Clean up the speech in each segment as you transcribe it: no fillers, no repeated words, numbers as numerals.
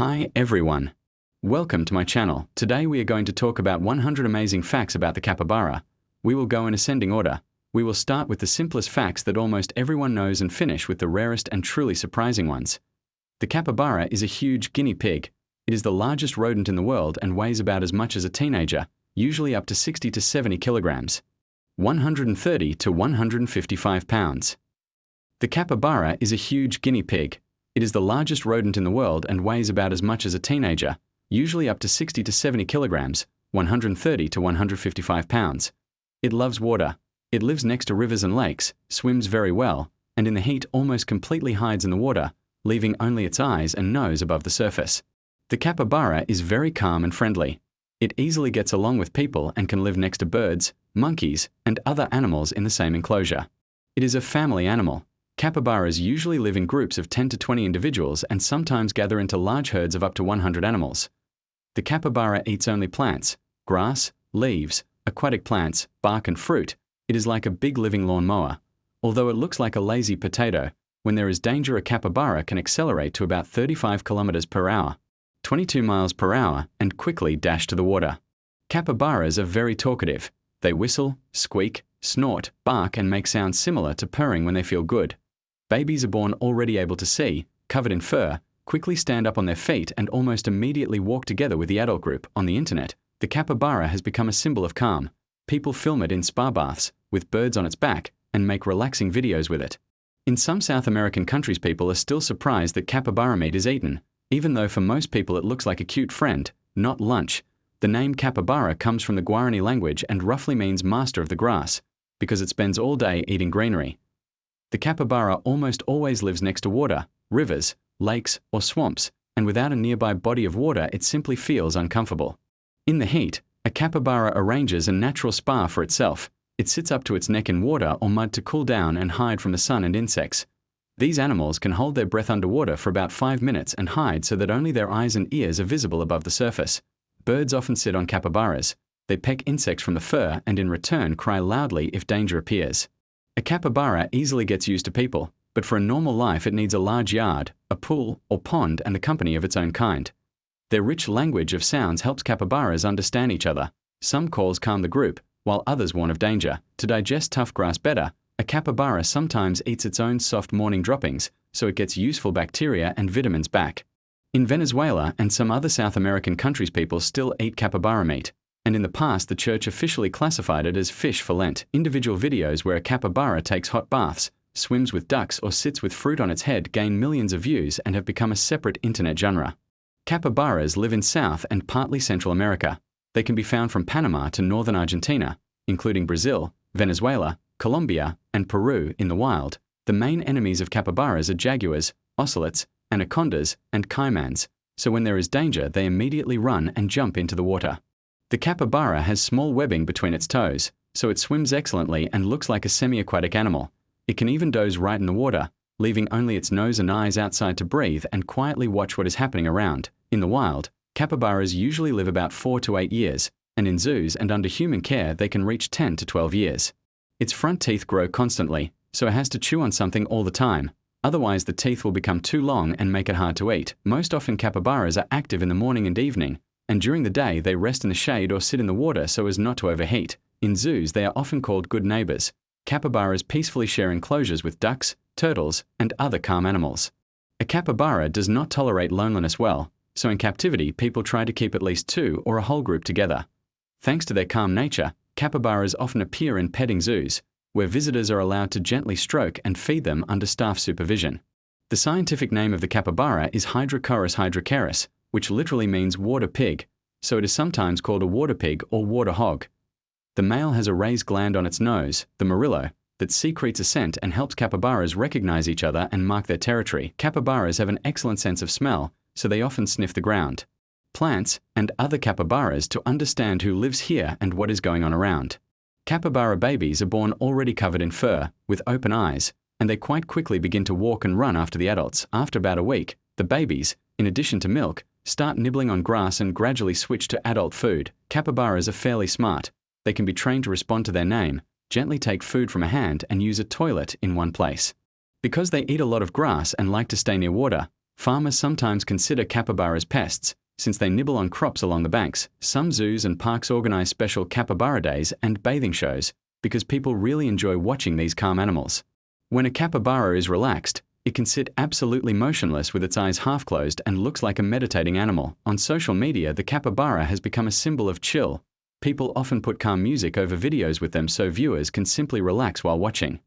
Hi everyone. Welcome to my channel. Today we are going to talk about 100 amazing facts about the capybara. We will go in ascending order. We will start with the simplest facts that almost everyone knows and finish with the rarest and truly surprising ones. The capybara is a huge guinea pig. It is the largest rodent in the world and weighs about as much as a teenager, usually up to 60 to 70 kilograms. 130 to 155 pounds. The capybara is a huge guinea pig. It is the largest rodent in the world and weighs about as much as a teenager, usually up to 60 to 70 kilograms, 130 to 155 pounds. It loves water. It lives next to rivers and lakes, swims very well, and in the heat almost completely hides in the water, leaving only its eyes and nose above the surface. The capybara is very calm and friendly. It easily gets along with people and can live next to birds, monkeys, and other animals in the same enclosure. It is a family animal. Capybaras usually live in groups of 10 to 20 individuals and sometimes gather into large herds of up to 100 animals. The capybara eats only plants, grass, leaves, aquatic plants, bark and fruit. It is like a big living lawnmower. Although it looks like a lazy potato, when there is danger a capybara can accelerate to about 35 kilometers per hour, 22 miles per hour, and quickly dash to the water. Capybaras are very talkative. They whistle, squeak, snort, bark and make sounds similar to purring when they feel good. Babies are born already able to see, covered in fur, quickly stand up on their feet and almost immediately walk together with the adult group. On the internet, the capybara has become a symbol of calm. People film it in spa baths, with birds on its back, and make relaxing videos with it. In some South American countries, people are still surprised that capybara meat is eaten, even though for most people it looks like a cute friend, not lunch. The name capybara comes from the Guarani language and roughly means master of the grass, because it spends all day eating greenery. The capybara almost always lives next to water, rivers, lakes, or swamps, and without a nearby body of water it simply feels uncomfortable. In the heat, a capybara arranges a natural spa for itself. It sits up to its neck in water or mud to cool down and hide from the sun and insects. These animals can hold their breath underwater for about 5 minutes and hide so that only their eyes and ears are visible above the surface. Birds often sit on capybaras. They peck insects from the fur and in return cry loudly if danger appears. A capybara easily gets used to people, but for a normal life it needs a large yard, a pool or pond and the company of its own kind. Their rich language of sounds helps capybaras understand each other. Some calls calm the group, while others warn of danger. To digest tough grass better, a capybara sometimes eats its own soft morning droppings, so it gets useful bacteria and vitamins back. In Venezuela and some other South American countries, people still eat capybara meat, and in the past the church officially classified it as fish for Lent. Individual videos where a capybara takes hot baths, swims with ducks or sits with fruit on its head gain millions of views and have become a separate internet genre. Capybaras live in South and partly Central America. They can be found from Panama to northern Argentina, including Brazil, Venezuela, Colombia, and Peru in the wild. The main enemies of capybaras are jaguars, ocelots, anacondas, and caimans, so when there is danger they immediately run and jump into the water. The capybara has small webbing between its toes, so it swims excellently and looks like a semi-aquatic animal. It can even doze right in the water, leaving only its nose and eyes outside to breathe and quietly watch what is happening around. In the wild, capybaras usually live about 4 to 8 years, and in zoos and under human care they can reach 10 to 12 years. Its front teeth grow constantly, so it has to chew on something all the time. Otherwise the teeth will become too long and make it hard to eat. Most often capybaras are active in the morning and evening, and during the day they rest in the shade or sit in the water so as not to overheat. In zoos they are often called good neighbors. Capybaras peacefully share enclosures with ducks, turtles, and other calm animals. A capybara does not tolerate loneliness well, so in captivity people try to keep at least 2 or a whole group together. Thanks to their calm nature, capybaras often appear in petting zoos, where visitors are allowed to gently stroke and feed them under staff supervision. The scientific name of the capybara is Hydrochoerus hydrochaeris, which literally means water pig, so it is sometimes called a water pig or water hog. The male has a raised gland on its nose, the murillo, that secretes a scent and helps capybaras recognize each other and mark their territory. Capybaras have an excellent sense of smell, so they often sniff the ground, plants, and other capybaras to understand who lives here and what is going on around. Capybara babies are born already covered in fur, with open eyes, and they quite quickly begin to walk and run after the adults. After about a week, the babies, in addition to milk, start nibbling on grass and gradually switch to adult food. Capybaras are fairly smart. They can be trained to respond to their name, gently take food from a hand and use a toilet in one place. Because they eat a lot of grass and like to stay near water, Farmers sometimes consider capybaras pests, since they nibble on crops along the banks. Some zoos and parks organize special capybara days and bathing shows, because people really enjoy watching these calm animals. When a capybara is relaxed, it can sit absolutely motionless with its eyes half closed and looks like a meditating animal. On social media, the capybara has become a symbol of chill. People often put calm music over videos with them so viewers can simply relax while watching.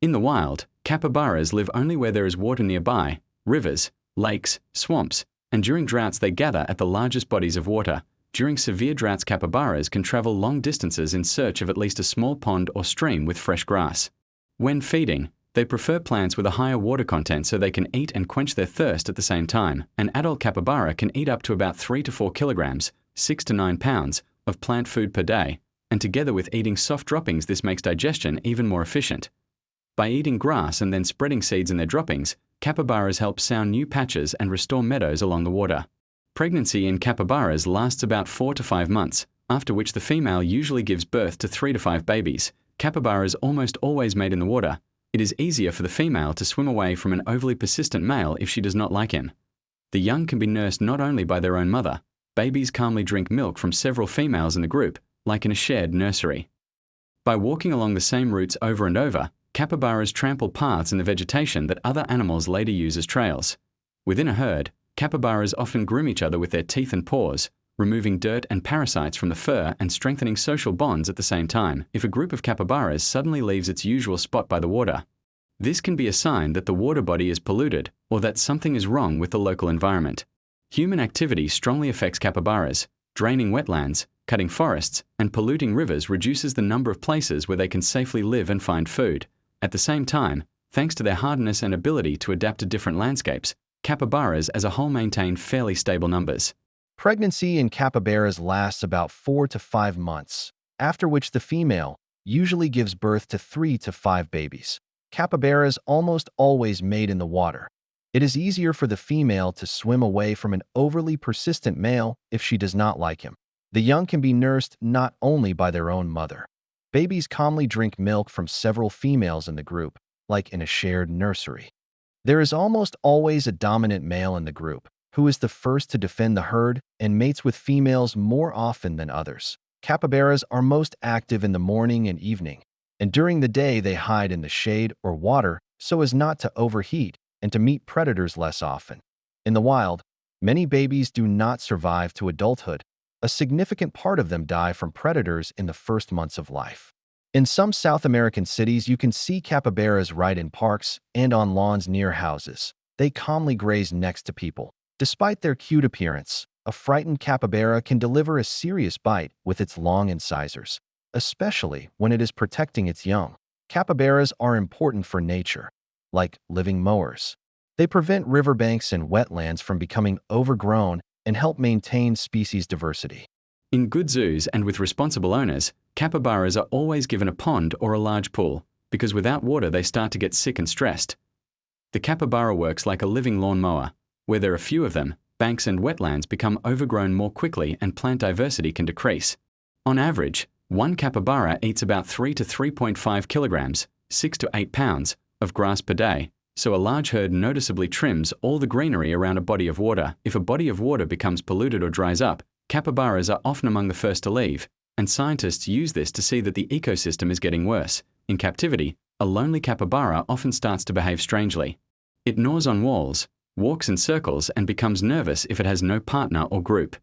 In the wild, capybaras live only where there is water nearby, rivers, lakes, swamps, and during droughts they gather at the largest bodies of water. During severe droughts, capybaras can travel long distances in search of at least a small pond or stream with fresh grass. When feeding, they prefer plants with a higher water content so they can eat and quench their thirst at the same time. An adult capybara can eat up to about 3 to 4 kilograms, 6 to 9 pounds, of plant food per day, and together with eating soft droppings, this makes digestion even more efficient. By eating grass and then spreading seeds in their droppings, capybaras help sound new patches and restore meadows along the water. Pregnancy in capybaras lasts about 4 to 5 months, after which the female usually gives birth to 3 to 5 babies. Capybaras almost always mate in the water. It is easier for the female to swim away from an overly persistent male if she does not like him. The young can be nursed not only by their own mother. Babies calmly drink milk from several females in the group, like in a shared nursery. By walking along the same routes over and over, capybaras trample paths in the vegetation that other animals later use as trails. Within a herd, capybaras often groom each other with their teeth and paws, removing dirt and parasites from the fur and strengthening social bonds at the same time. If a group of capybaras suddenly leaves its usual spot by the water, this can be a sign that the water body is polluted or that something is wrong with the local environment. Human activity strongly affects capybaras. Draining wetlands, cutting forests, and polluting rivers reduces the number of places where they can safely live and find food. At the same time, thanks to their hardiness and ability to adapt to different landscapes, capybaras as a whole maintain fairly stable numbers. Pregnancy in capybaras lasts about 4 to 5 months, after which the female usually gives birth to 3 to 5 babies. Capybaras almost always mate in the water. It is easier for the female to swim away from an overly persistent male if she does not like him. The young can be nursed not only by their own mother. Babies calmly drink milk from several females in the group, like in a shared nursery. There is almost always a dominant male in the group, who is the first to defend the herd and mates with females more often than others. Capybaras are most active in the morning and evening, and during the day they hide in the shade or water so as not to overheat and to meet predators less often. In the wild, many babies do not survive to adulthood. A significant part of them die from predators in the first months of life. In some South American cities, you can see capybaras right in parks and on lawns near houses. They calmly graze next to people. Despite their cute appearance, a frightened capybara can deliver a serious bite with its long incisors, especially when it is protecting its young. Capybaras are important for nature, like living mowers. They prevent riverbanks and wetlands from becoming overgrown and help maintain species diversity. In good zoos and with responsible owners, capybaras are always given a pond or a large pool, because without water they start to get sick and stressed. The capybara works like a living lawnmower. Where there are few of them, banks and wetlands become overgrown more quickly and plant diversity can decrease. On average, one capybara eats about 3 to 3.5 kilograms, 6 to 8 pounds, of grass per day, so a large herd noticeably trims all the greenery around a body of water. If a body of water becomes polluted or dries up, capybaras are often among the first to leave, and scientists use this to see that the ecosystem is getting worse. In captivity, a lonely capybara often starts to behave strangely. It gnaws on walls, walks in circles, and becomes nervous if it has no partner or group.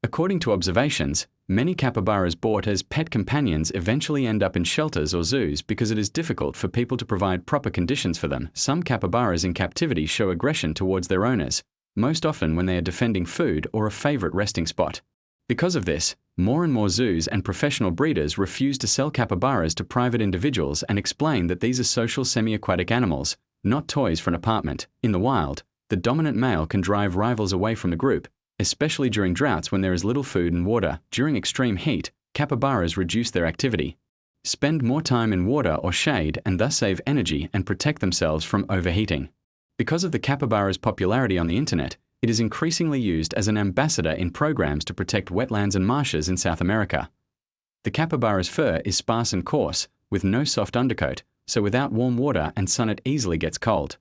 According to observations, many capybaras bought as pet companions eventually end up in shelters or zoos because it is difficult for people to provide proper conditions for them. Some capybaras in captivity show aggression towards their owners, most often when they are defending food or a favorite resting spot. Because of this, more and more zoos and professional breeders refuse to sell capybaras to private individuals and explain that these are social semi-aquatic animals, not toys for an apartment. In the wild, the dominant male can drive rivals away from the group, especially during droughts when there is little food and water. During extreme heat, capybaras reduce their activity, spend more time in water or shade, and thus save energy and protect themselves from overheating. Because of the capybara's popularity on the internet, it is increasingly used as an ambassador in programs to protect wetlands and marshes in South America. The capybara's fur is sparse and coarse, with no soft undercoat, so without warm water and sun it easily gets cold.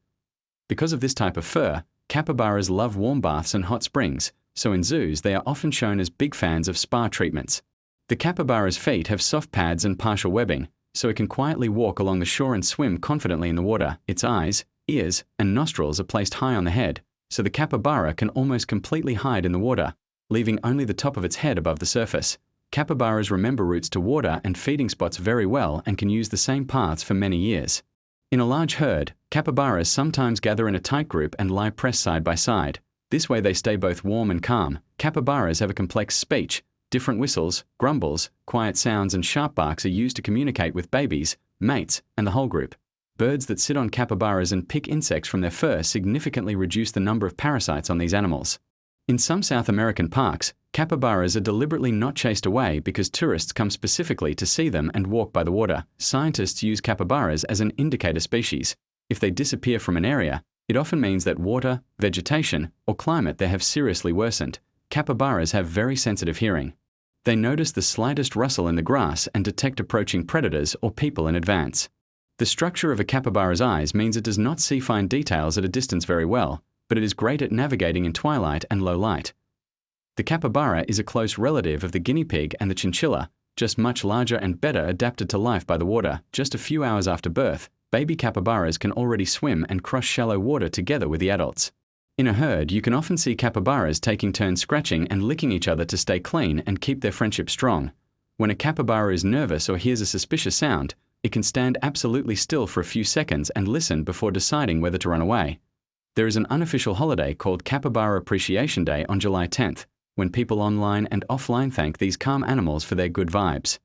Because of this type of fur, Capybaras love warm baths and hot springs, so in zoos they are often shown as big fans of spa treatments. The capybara's feet have soft pads and partial webbing, so it can quietly walk along the shore and swim confidently in the water. Its eyes, ears, and nostrils are placed high on the head, so the capybara can almost completely hide in the water, leaving only the top of its head above the surface. Capybaras remember routes to water and feeding spots very well and can use the same paths for many years. In a large herd, capybaras sometimes gather in a tight group and lie pressed side by side. This way they stay both warm and calm. Capybaras have a complex speech. Different whistles, grumbles, quiet sounds, and sharp barks are used to communicate with babies, mates, and the whole group. Birds that sit on capybaras and pick insects from their fur significantly reduce the number of parasites on these animals. In some South American parks, capybaras are deliberately not chased away because tourists come specifically to see them and walk by the water. Scientists use capybaras as an indicator species. If they disappear from an area, it often means that water, vegetation, or climate there have seriously worsened. Capybaras have very sensitive hearing. They notice the slightest rustle in the grass and detect approaching predators or people in advance. The structure of a capybara's eyes means it does not see fine details at a distance very well, but it is great at navigating in twilight and low light. The capybara is a close relative of the guinea pig and the chinchilla, just much larger and better adapted to life by the water. Just a few hours after birth, baby capybaras can already swim and cross shallow water together with the adults. In a herd, you can often see capybaras taking turns scratching and licking each other to stay clean and keep their friendship strong. When a capybara is nervous or hears a suspicious sound, it can stand absolutely still for a few seconds and listen before deciding whether to run away. There is an unofficial holiday called Capybara Appreciation Day on July 10th, when people online and offline thank these calm animals for their good vibes.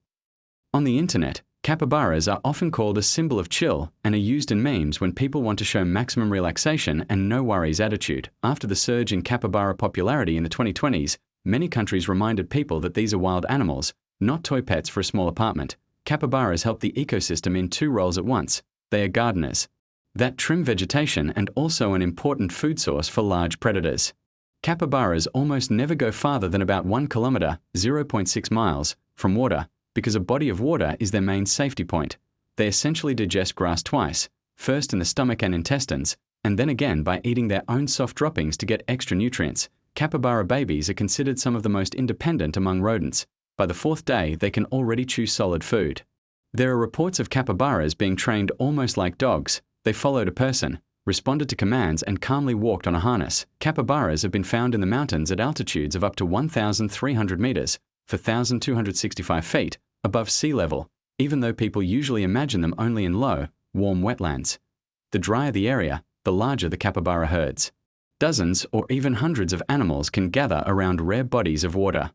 On the internet, capybaras are often called a symbol of chill and are used in memes when people want to show maximum relaxation and no worries attitude. After the surge in capybara popularity in the 2020s, many countries reminded people that these are wild animals, not toy pets for a small apartment. Capybaras help the ecosystem in two roles at once. They are gardeners that trim vegetation and also an important food source for large predators. Capybaras almost never go farther than about 1 kilometer, 0.6 miles, from water, because a body of water is their main safety point. They essentially digest grass twice, first in the stomach and intestines, and then again by eating their own soft droppings to get extra nutrients. Capybara babies are considered some of the most independent among rodents. By the 4th day, they can already chew solid food. There are reports of capybaras being trained almost like dogs. They followed a person, responded to commands, and calmly walked on a harness. Capybaras have been found in the mountains at altitudes of up to 1,300 meters, 4,265 feet, above sea level, even though people usually imagine them only in low, warm wetlands. The drier the area, the larger the capybara herds. Dozens or even hundreds of animals can gather around rare bodies of water.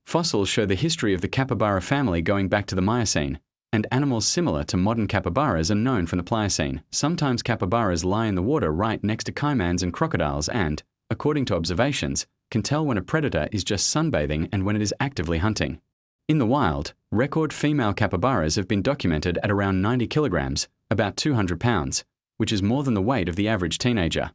Fossils show the history of the capybara family going back to the Miocene, and animals similar to modern capybaras are known from the Pliocene. Sometimes capybaras lie in the water right next to caimans and crocodiles and, according to observations, can tell when a predator is just sunbathing and when it is actively hunting. In the wild, record female capybaras have been documented at around 90 kilograms, about 200 pounds, which is more than the weight of the average teenager.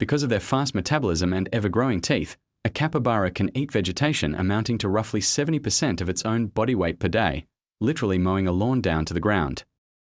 Because of their fast metabolism and ever-growing teeth, a capybara can eat vegetation amounting to roughly 70% of its own body weight per day, literally mowing a lawn down to the ground.